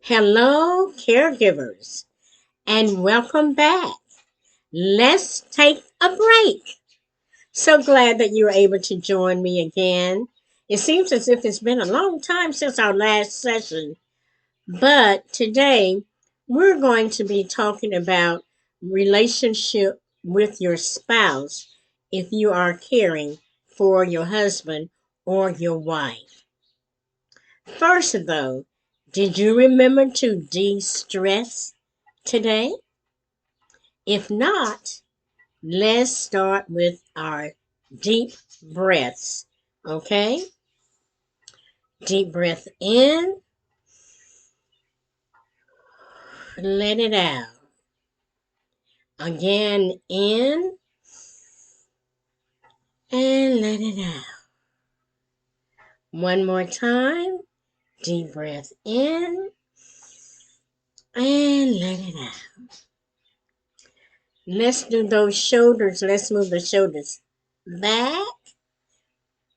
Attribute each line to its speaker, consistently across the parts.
Speaker 1: Hello, caregivers, and welcome back. Let's take a break. So glad that you were able to join me again. It seems as if it's been a long time since our last session, but today we're going to be talking about relationship with your spouse if you are caring for your husband or your wife. First, though, did you remember to de stress today? If not, let's start with our deep breaths. Okay? Deep breath in, let it out. Again, in and let it out. One more time. Deep breath in and let it out. Let's do those shoulders. Let's move the shoulders back.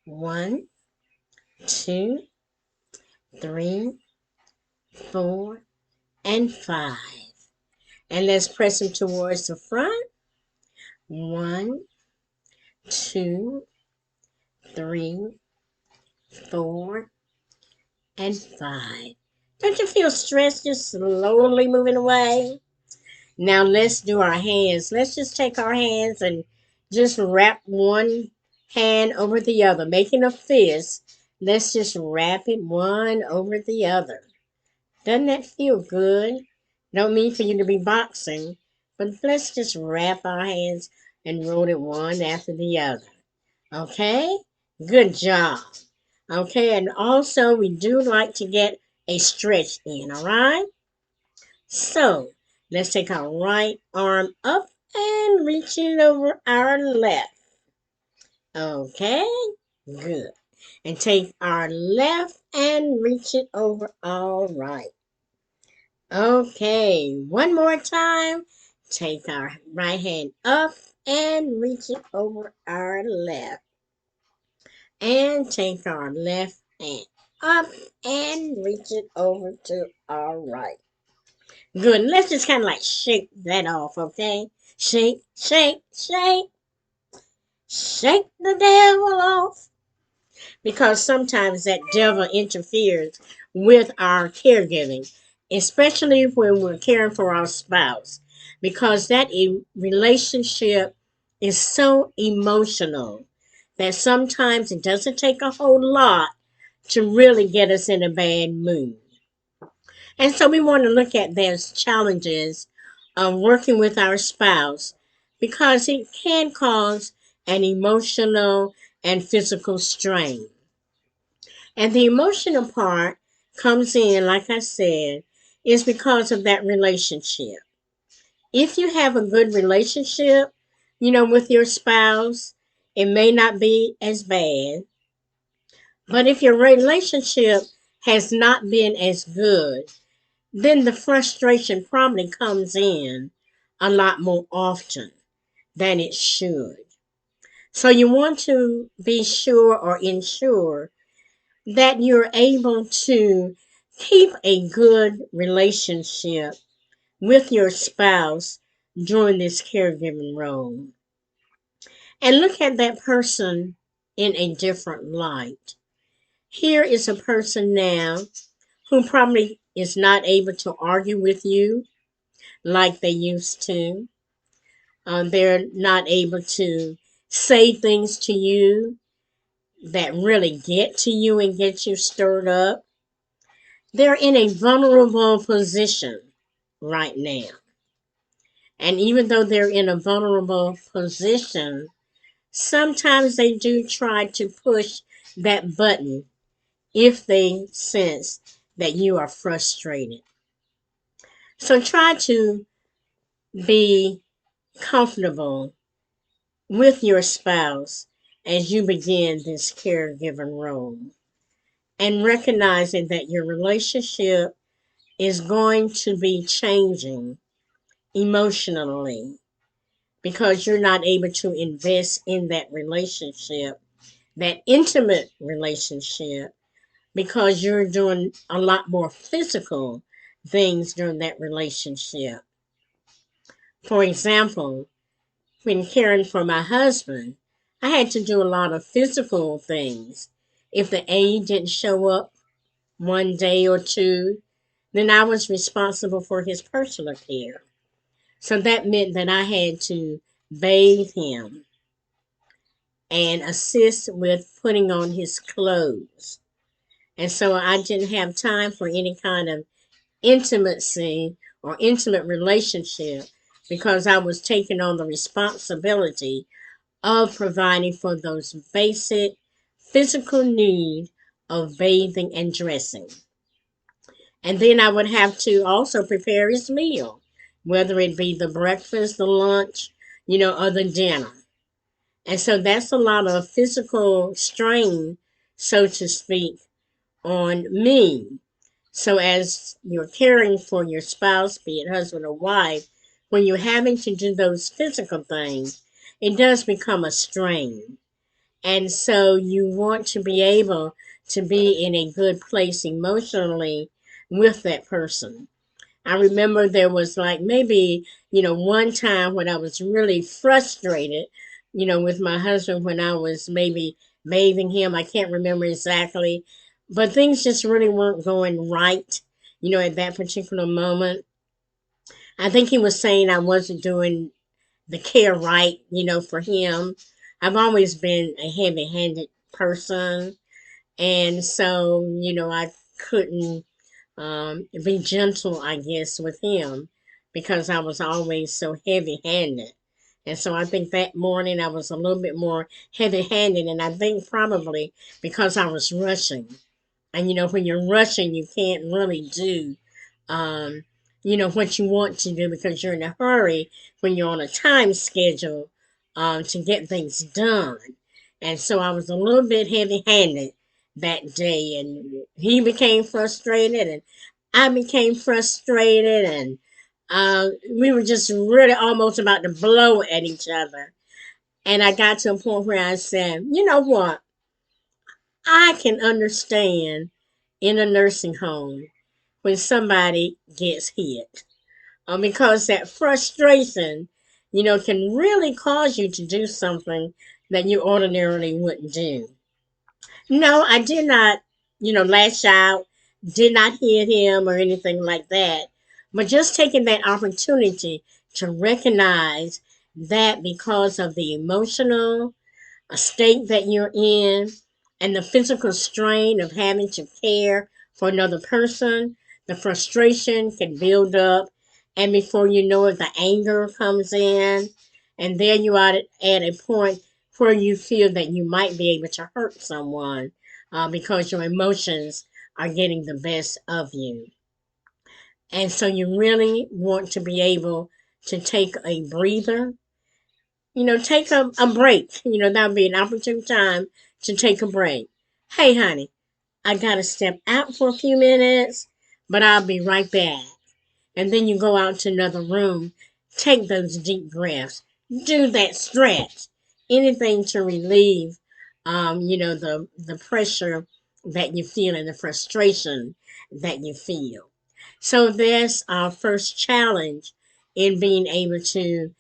Speaker 1: 1, 2, 3, 4, and 5. And let's press them towards the front. 1, 2, 3, 4, and 5. Don't you feel stress just slowly moving away? Now let's do our hands. Let's just take our hands and just wrap one hand over the other, making a fist. Let's just wrap it one over the other. Doesn't that feel good? Don't mean for you to be boxing, but let's just wrap our hands and roll it one after the other. Okay? Good job. Okay, and also we do like to get a stretch in, all right? So let's take our right arm up and reach it over our left. Okay? Good. And take our left and reach it over. All right. Okay, one more time. Take our right hand up and reach it over our left. And take our left hand up and reach it over to our right. Good. Let's just kind of like shake that off, okay? Shake, shake, shake. Shake the devil off. Because sometimes that devil interferes with our caregiving, especially when we're caring for our spouse, because that relationship is so emotional that sometimes it doesn't take a whole lot to really get us in a bad mood. And so we want to look at those challenges of working with our spouse because it can cause an emotional and physical strain. And the emotional part comes in, like I said, is because of that relationship. If you have a good relationship, with your spouse, it may not be as bad. But if your relationship has not been as good, then the frustration probably comes in a lot more often than it should. So you want to be sure or ensure that you're able to keep a good relationship with your spouse during this caregiving role. And look at that person in a different light. Here is a person now who probably is not able to argue with you like they used to. They're not able to say things to you that really get to you and get you stirred up. They're in a vulnerable position right now. And even though they're in a vulnerable position, sometimes they do try to push that button if they sense that you are frustrated. So try to be comfortable with your spouse as you begin this caregiving role and recognizing that your relationship is going to be changing emotionally because you're not able to invest in that relationship, that intimate relationship, because you're doing a lot more physical things during that relationship. For example, when caring for my husband, I had to do a lot of physical things. If the aide didn't show up one day or two, then I was responsible for his personal care. So that meant that I had to bathe him and assist with putting on his clothes. And so I didn't have time for any kind of intimacy or intimate relationship because I was taking on the responsibility of providing for those basic physical needs of bathing and dressing. And then I would have to also prepare his meal, whether it be the breakfast, the lunch, or the dinner. And so that's a lot of physical strain, so to speak, on me. So as you're caring for your spouse, be it husband or wife, when you're having to do those physical things, it does become a strain. And so you want to be able to be in a good place emotionally with that person. I remember there was like maybe, one time when I was really frustrated, with my husband when I was maybe bathing him. I can't remember exactly, but things just really weren't going right, at that particular moment. I think he was saying I wasn't doing the care right, for him. I've always been a heavy handed person. And so, I couldn't be gentle, I guess, with him because I was always so heavy handed. And so I think that morning I was a little bit more heavy handed. And I think probably because I was rushing. And when you're rushing, you can't really do, um, what you want to do because you're in a hurry when you're on a time schedule to get things done. And so I was a little bit heavy handed that day, and he became frustrated, and I became frustrated, and we were just really almost about to blow at each other. And I got to a point where I said, you know what? I can understand in a nursing home when somebody gets hit. Because that frustration, can really cause you to do something that you ordinarily wouldn't do. No, I did not, lash out, did not hit him or anything like that. But just taking that opportunity to recognize that because of the emotional state that you're in and the physical strain of having to care for another person, the frustration can build up. And before you know it, the anger comes in. And then you are at a point where you feel that you might be able to hurt someone because your emotions are getting the best of you. And so you really want to be able to take a breather, take a break. That would be an opportune time to take a break. Hey, honey, I got to step out for a few minutes, but I'll be right back. And then you go out to another room, take those deep breaths, do that stretch, anything to relieve, the pressure that you feel and the frustration that you feel. So that's our first challenge in being able to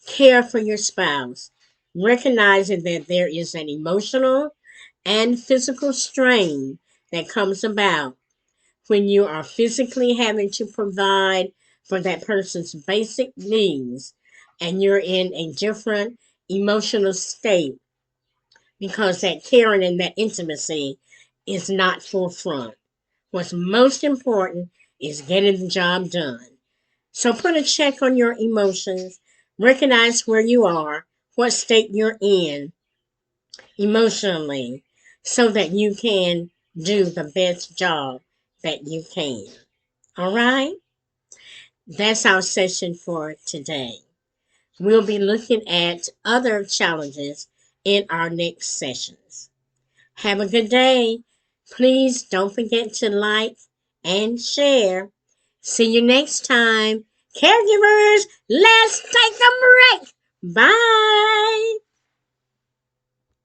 Speaker 1: care for your spouse, recognizing that there is an emotional and physical strain that comes about when you are physically having to provide for that person's basic needs and you're in a different emotional state because that caring and that intimacy is not forefront. What's most important is getting the job done. So put a check on your emotions, recognize where you are, what state you're in emotionally, so that you can do the best job that you can. All right? That's our session for today. We'll be looking at other challenges in our next sessions. Have a good day. Please don't forget to like and share. See you next time. Caregivers, let's take a break. Bye.